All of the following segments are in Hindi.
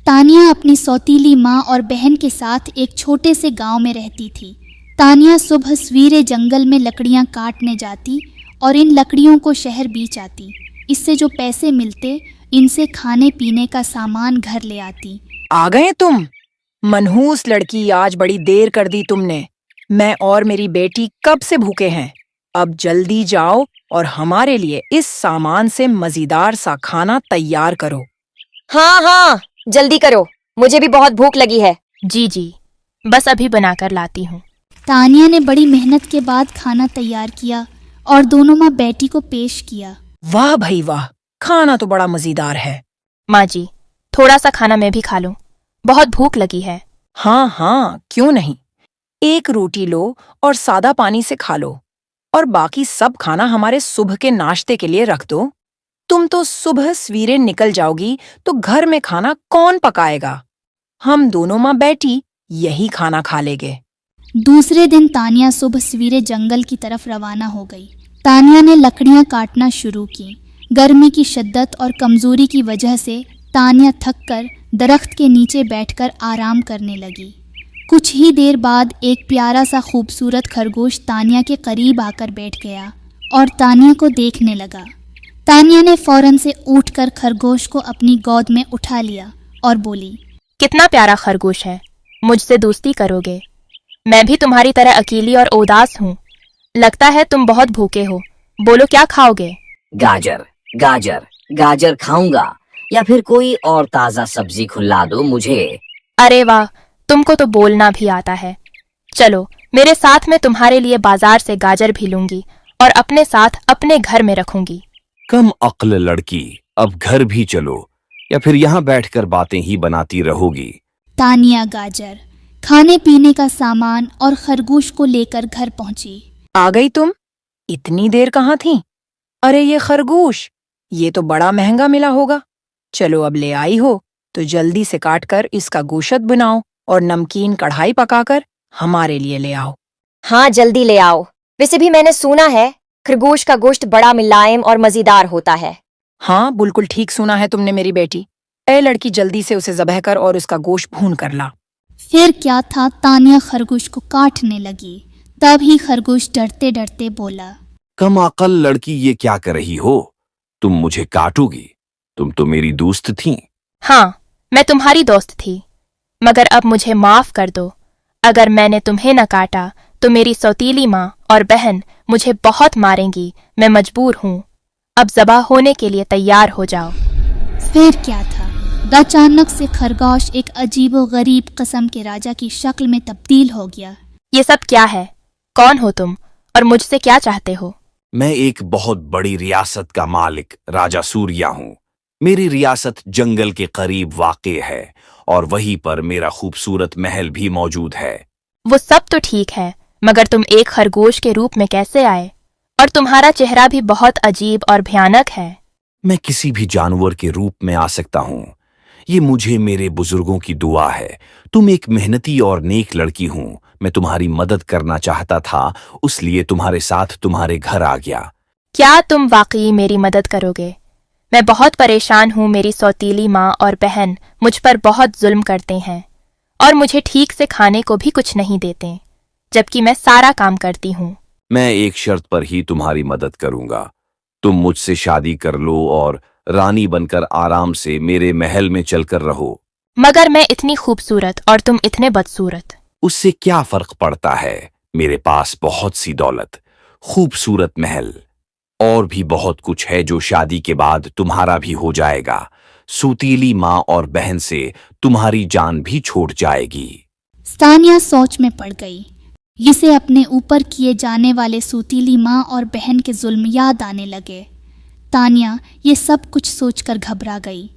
तानिया अपनी सौतीली माँ और बहन के साथ एक छोटे से गांव में रहती थी। तानिया सुबह सवेरे जंगल में लकड़ियाँ काटने जाती और इन लकड़ियों को शहर बेच आती। इससे जो पैसे मिलते इनसे खाने पीने का सामान घर ले आती। आ गए तुम? मनहूस लड़की, आज बड़ी देर कर दी तुमने। मैं और मेरी बेटी कब से भूखे हैं। अब जल्दी जाओ और हमारे लिए इस सामान से मजेदार सा खाना तैयार करो। हाँ हाँ, जल्दी करो, मुझे भी बहुत भूख लगी है। जी, बस अभी बनाकर लाती हूँ। तानिया ने बड़ी मेहनत के बाद खाना तैयार किया और दोनों माँ बेटी को पेश किया। वाह भाई वाह, खाना तो बड़ा मजेदार है। माँ जी, थोड़ा सा खाना मैं भी खा लूँ, बहुत भूख लगी है। हाँ हाँ, क्यों नहीं। एक रोटी लो और सादा पानी से खा लो, और बाकी सब खाना हमारे सुबह के नाश्ते के लिए रख दो। तुम तो सुबह सवेरे निकल जाओगी तो घर में खाना कौन पकाएगा? हम दोनों माँ बेटी यही खाना खा लेंगे। दूसरे दिन तानिया सुबह सवेरे जंगल की तरफ रवाना हो गई। तानिया ने लकड़ियाँ काटना शुरू की। गर्मी की शिद्दत और कमजोरी की वजह से तानिया थककर दरख्त के नीचे बैठकर आराम करने लगी। कुछ ही देर बाद एक प्यारा सा खूबसूरत खरगोश तानिया के करीब आकर बैठ गया और तानिया को देखने लगा। तानिया ने फौरन से उठकर खरगोश को अपनी गोद में उठा लिया और बोली, कितना प्यारा खरगोश है, मुझसे दोस्ती करोगे? मैं भी तुम्हारी तरह अकेली और उदास हूँ। लगता है तुम बहुत भूखे हो, बोलो क्या खाओगे? गाजर गाजर गाजर खाऊंगा, या फिर कोई और ताजा सब्जी खिला दो मुझे। अरे वाह, तुमको तो बोलना भी आता है। चलो मेरे साथ, मैं तुम्हारे लिए बाजार से गाजर भी लूंगी और अपने साथ अपने घर में रखूंगी। कम अक्ल लड़की, अब घर भी चलो, या फिर यहाँ बैठकर बातें ही बनाती रहोगी। तानिया गाजर, खाने पीने का सामान और खरगोश को लेकर घर पहुंची। आ गई तुम? इतनी देर कहाँ थी? अरे ये खरगोश, ये तो बड़ा महंगा मिला होगा। चलो अब ले आई हो तो जल्दी से काटकर इसका गोश्त बनाओ और नमकीन कढ़ाई पकाकर हमारे लिए ले आओ। हाँ, जल्दी ले आओ। वैसे भी मैंने सुना है खरगोश का गोश्त बड़ा मुलायम और मजेदार होता है। हाँ, बिल्कुल ठीक सुना है तुमने मेरी बेटी। ए लड़की, जल्दी से उसे ज़बह कर और उसका गोश्त भून कर ला। फिर क्या था, तानिया खरगोश को काटने लगी। तभी खरगोश डरते डरते बोला, कम अकल लड़की, ये क्या कर रही हो? तुम मुझे काटोगी? तुम तो मेरी दोस्त थी। हाँ, मैं तुम्हारी दोस्त थी, मगर अब मुझे माफ कर दो। अगर मैंने तुम्हें न काटा तो मेरी सौतीली माँ और बहन मुझे बहुत मारेंगी। मैं मजबूर हूँ, अब ज़बह होने के लिए तैयार हो जाओ। फिर क्या था, अचानक से खरगोश एक अजीबो गरीब किस्म के राजा की शक्ल में तब्दील हो गया। ये सब क्या है? कौन हो तुम और मुझसे क्या चाहते हो? मैं एक बहुत बड़ी रियासत का मालिक राजा सूर्या हूँ। मेरी रियासत जंगल के करीब वाक़े है और वहीं पर मेरा खूबसूरत महल भी मौजूद है। वो सब तो ठीक है, मगर तुम एक खरगोश के रूप में कैसे आए? और तुम्हारा चेहरा भी बहुत अजीब और भयानक है। मैं किसी भी जानवर के रूप में आ सकता हूँ। ये मुझे मेरे बुजुर्गों की दुआ है। तुम एक मेहनती और नेक लड़की हूँ। मैं तुम्हारी मदद करना चाहता था, उसलिए तुम्हारे साथ तुम्हारे घर आ गया। क्या तुम वाकई मेरी मदद करोगे? मैं बहुत परेशान हूँ। मेरी सौतीली माँ और बहन मुझ पर बहुत जुल्म करते हैं और मुझे ठीक से खाने को भी कुछ नहीं देते, जबकि मैं सारा काम करती हूँ। मैं एक शर्त पर ही तुम्हारी मदद करूंगा। तुम मुझसे शादी कर लो और रानी बनकर आराम से मेरे महल में चलकर रहो। मगर मैं इतनी खूबसूरत और तुम इतने बदसूरत। उससे क्या फर्क पड़ता है? मेरे पास बहुत सी दौलत, खूबसूरत महल और भी बहुत कुछ है जो शादी के बाद तुम्हारा भी हो जाएगा। सौतीली माँ और बहन से तुम्हारी जान भी छूट जाएगी। तानिया सोच में पड़ गई। इसे अपने ऊपर किए जाने वाले सौतीली माँ और बहन के जुल्म याद आने लगे। तानिया ये सब कुछ सोचकर घबरा गई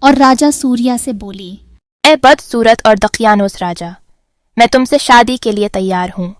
और राजा सूर्या से बोली, ए बदसूरत और दकियानोस राजा, मैं तुमसे शादी के लिए तैयार हूँ।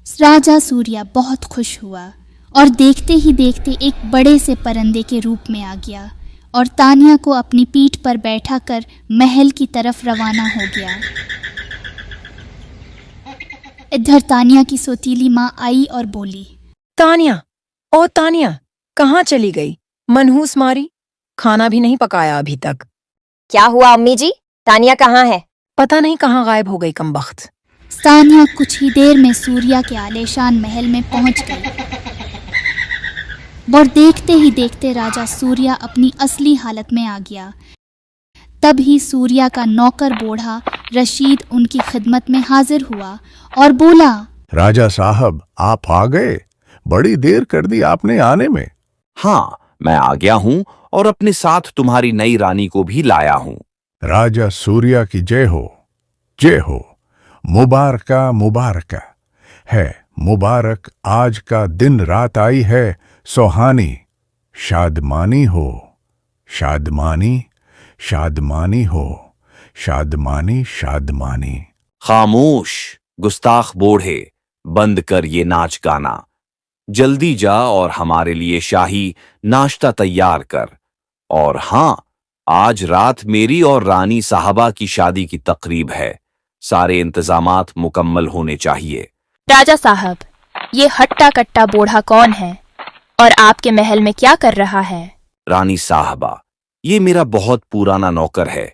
राजा सूर्या बहुत खुश हुआ और देखते ही देखते एक बड़े से परिंदे के रूप में आ गया और तानिया को अपनी पीठ पर बैठाकर महल की तरफ रवाना हो गया। इधर तानिया की सौतीली माँ आई और बोली, तानिया, ओ तानिया, कहाँ चली गई? मनहूस मारी, खाना भी नहीं पकाया अभी तक। क्या हुआ अम्मी जी? तानिया कहाँ है? पता नहीं कहाँ गायब हो गई कमबख्त। तानिया कुछ ही देर में सूर्या के आलीशान महल में पहुंच गई और देखते ही देखते राजा सूर्या अपनी असली हालत में आ गया। तब ही सूर्या का नौकर बूढ़ा रशीद उनकी खिदमत में हाजिर हुआ और बोला, राजा साहब, आप आ गए? बड़ी देर कर दी आपने आने में। हाँ, मैं आ गया हूँ और अपने साथ तुम्हारी नई रानी को भी लाया हूँ। राजा सूर्या की जय हो, जय हो। मुबारका मुबारका है, मुबारक आज का दिन रात आई है सुहानी। शादमानी हो, शादमानी, शादमानी हो, शादमानी, शादमानी। खामोश गुस्ताख बूढ़े, बंद कर ये नाच गाना। जल्दी जा और हमारे लिए शाही नाश्ता तैयार कर। और हाँ, आज रात मेरी और रानी साहबा की शादी की तकरीब है। सारे इंतजामात मुकम्मल होने चाहिए। राजा साहब, ये हट्टा कट्टा बूढ़ा कौन है और आपके महल में क्या कर रहा है? रानी साहबा, ये मेरा बहुत पुराना नौकर है।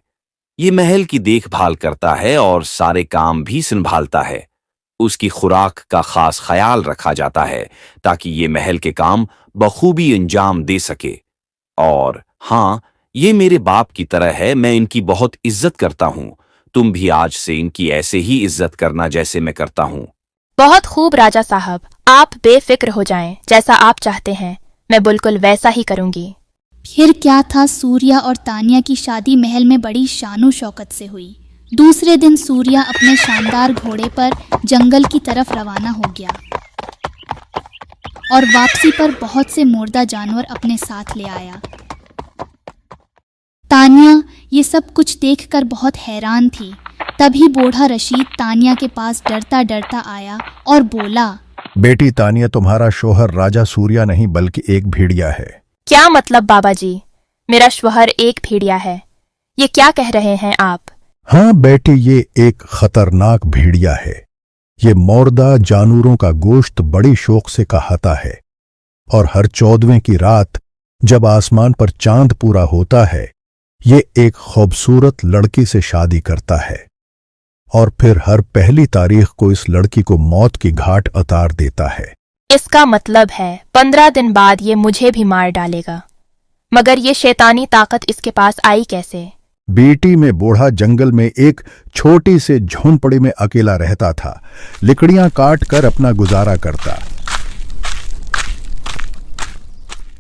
ये महल की देखभाल करता है और सारे काम भी संभालता है। उसकी खुराक का खास ख्याल रखा जाता है ताकि ये महल के काम बखूबी अंजाम दे सके। और हाँ, ये मेरे बाप की तरह है, मैं इनकी बहुत इज्जत करता हूँ। तुम भी आज से इनकी ऐसे ही इज्जत करना जैसे मैं करता हूँ। बहुत खूब राजा साहब, आप बेफिक्र हो जाएं, जैसा आप चाहते हैं मैं बिल्कुल वैसा ही करूंगी। फिर क्या था, सूर्या और तानिया की शादी महल में बड़ी शानो शौकत से हुई। दूसरे दिन सूर्या अपने शानदार घोड़े पर जंगल की तरफ रवाना हो गया और वापसी पर बहुत से मुर्दा जानवर अपने साथ ले आया। तानिया ये सब कुछ देखकर बहुत हैरान थी। तभी बूढ़ा रशीद तानिया के पास डरता डरता आया और बोला, बेटी तानिया, तुम्हारा शोहर राजा सूर्या नहीं बल्कि एक भेड़िया है। क्या मतलब बाबा जी? मेरा शोहर एक भेड़िया है, ये क्या कह रहे हैं आप? हाँ बेटी, ये एक खतरनाक भेड़िया है। ये मुर्दा जानवरों का गोश्त बड़ी शौक से खाता है और हर 14वें की रात जब आसमान पर चांद पूरा होता है, ये एक खूबसूरत लड़की से शादी करता है और फिर हर पहली तारीख को इस लड़की को मौत की घाट उतार देता है। इसका मतलब है 15 दिन बाद ये मुझे भी मार डालेगा। मगर ये शैतानी ताकत इसके पास आई कैसे? बेटी में बूढ़ा जंगल में एक छोटी से झोंपड़ी में अकेला रहता था। लकड़ियां काट कर अपना गुजारा करता।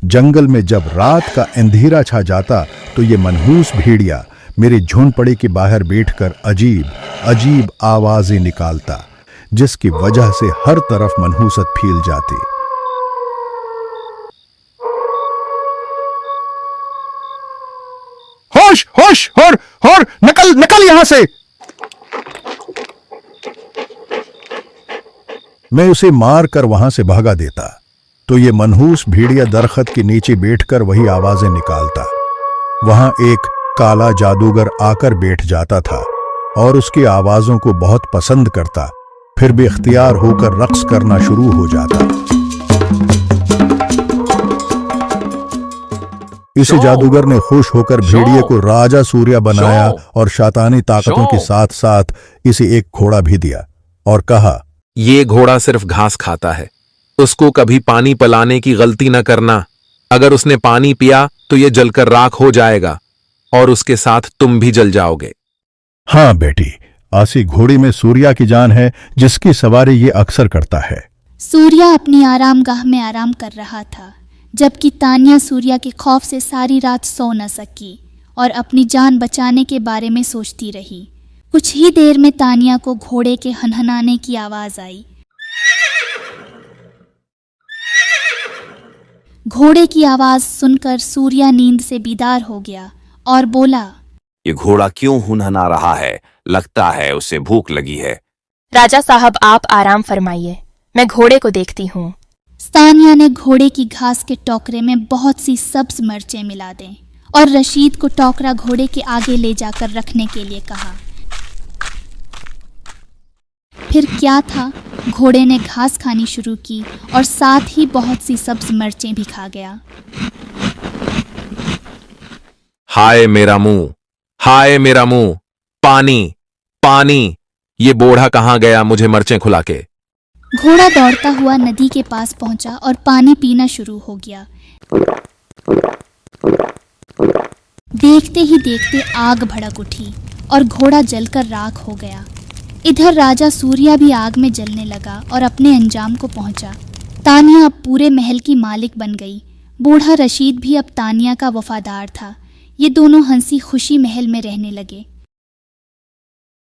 जंगल में जब रात का अंधेरा छा जाता तो ये मनहूस भेड़िया मेरी झोंपड़ी के बाहर बैठकर अजीब अजीब आवाजें निकालता, जिसकी वजह से हर तरफ मनहूसत फैल जाती। होश होश, होर निकल निकल यहां से। मैं उसे मार कर वहां से भगा देता तो ये मनहूस भेड़िया दरख्त के नीचे बैठकर वही आवाजें निकालता। वहां एक काला जादूगर आकर बैठ जाता था और उसकी आवाजों को बहुत पसंद करता, फिर बेख्तियार होकर रक्स करना शुरू हो जाता। इस जादूगर ने खुश होकर भेड़िए को राजा सूर्या बनाया और शैतानी ताकतों के साथ साथ इसे एक घोड़ा भी दिया और कहा, ये घोड़ा सिर्फ घास खाता है, उसको कभी पानी पिलाने की गलती न करना। अगर उसने पानी पिया तो ये जलकर राख हो जाएगा और उसके साथ तुम भी जल जाओगे। हाँ बेटी, आसी घोड़ी में सूर्या की जान है जिसकी सवारी ये अक्सर करता है। सूर्या अपनी आरामगाह में आराम कर रहा था, जबकि तानिया सूर्या के खौफ से सारी रात सो न सकी और अपनी जान बचाने के बारे में सोचती रही। कुछ ही देर में तानिया को घोड़े के हनहनाने की आवाज आई। घोड़े की आवाज सुनकर सूर्या नींद से बीदार हो गया और बोला, ये घोड़ा क्यों हुनहना रहा है? लगता है उसे भूख लगी है। राजा साहब, आप आराम फरमाइए, मैं घोड़े को देखती हूँ। तानिया ने घोड़े की घास के टोकरे में बहुत सी सब्ज मिर्चें मिला दें और रशीद को टोकरा घोड़े के आगे ले जाकर रखने के लिए कहा। फिर क्या था, घोड़े ने घास खानी शुरू की और साथ ही बहुत सी सब्ज मिर्चें भी खा गया। हाय मेरा मुंह, हाय मेरा मुंह, पानी, पानी। ये बूढ़ा कहाँ गया मुझे मर्चें खुला के? घोड़ा दौड़ता हुआ नदी के पास पहुंचा और पानी पीना शुरू हो गया। देखते ही देखते आग भड़क उठी और घोड़ा जलकर राख हो गया। इधर राजा सूर्या भी आग में जलने लगा और अपने अंजाम को पहुंचा। तानिया अब पूरे महल की मालिक बन गई। बूढ़ा रशीद भी अब तानिया का वफादार था। ये दोनों हंसी खुशी महल में रहने लगे।